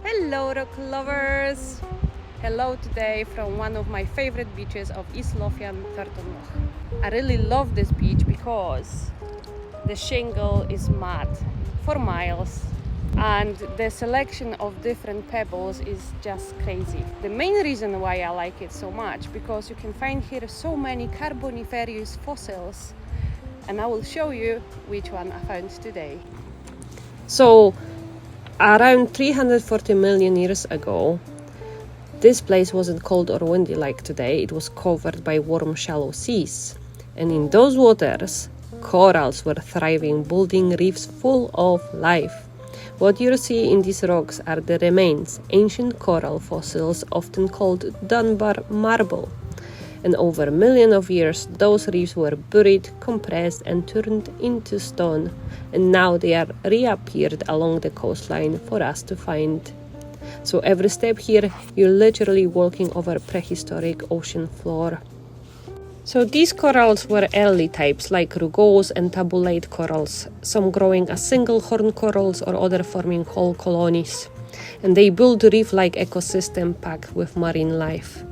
Hello rock lovers! Hello today from one of my favorite beaches of East Lothian, Loch. I really love this beach because the shingle is mud for miles and the selection of different pebbles is just crazy. The main reason why I like it so much because you can find here so many Carboniferous fossils, and I will show you which one I found today. So around 340 million years ago, this place wasn't cold or windy like today. It was covered by warm, shallow seas. And in those waters, corals were thriving, building reefs full of life. What you see in these rocks are the remains, ancient coral fossils, often called Dunbar marble. And over a million of years, those reefs were buried, compressed, and turned into stone. And now they are reappeared along the coastline for us to find. So every step here, you're literally walking over prehistoric ocean floor. So these corals were early types like rugose and tabulate corals, some growing as single horn corals or other forming whole colonies. And they build a reef-like ecosystem packed with marine life.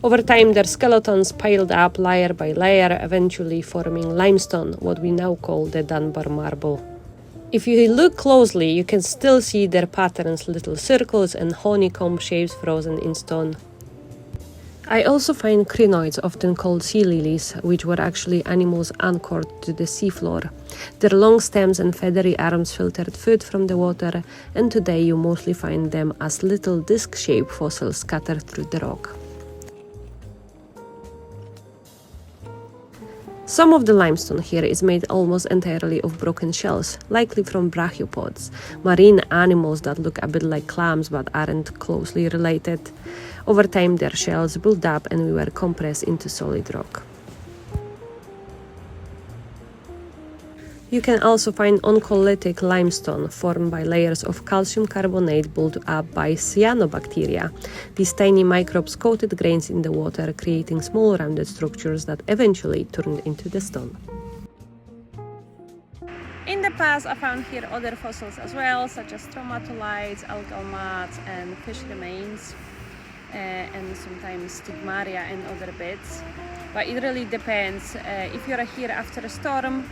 Over time, their skeletons piled up layer by layer, eventually forming limestone, what we now call the Dunbar marble. If you look closely, you can still see their patterns, little circles and honeycomb shapes frozen in stone. I also find crinoids, often called sea lilies, which were actually animals anchored to the seafloor. Their long stems and feathery arms filtered food from the water, and today you mostly find them as little disc-shaped fossils scattered through the rock. Some of the limestone here is made almost entirely of broken shells, likely from brachiopods, marine animals that look a bit like clams but aren't closely related. Over time, their shells built up and were compressed into solid rock. You can also find oncolytic limestone formed by layers of calcium carbonate built up by cyanobacteria. These tiny microbes coated grains in the water, creating small rounded structures that eventually turned into the stone. In the past, I found here other fossils as well, such as stromatolites, algal mats, and fish remains, and sometimes stigmaria and other bits. But it really depends. If you're here after a storm,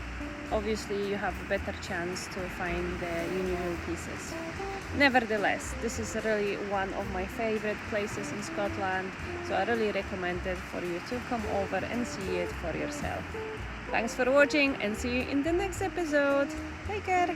obviously you have a better chance to find the unusual pieces. Nevertheless, this is really one of my favorite places in Scotland, so I really recommend it for you to come over and see it for yourself. Thanks for watching and see you in the next episode. Take care!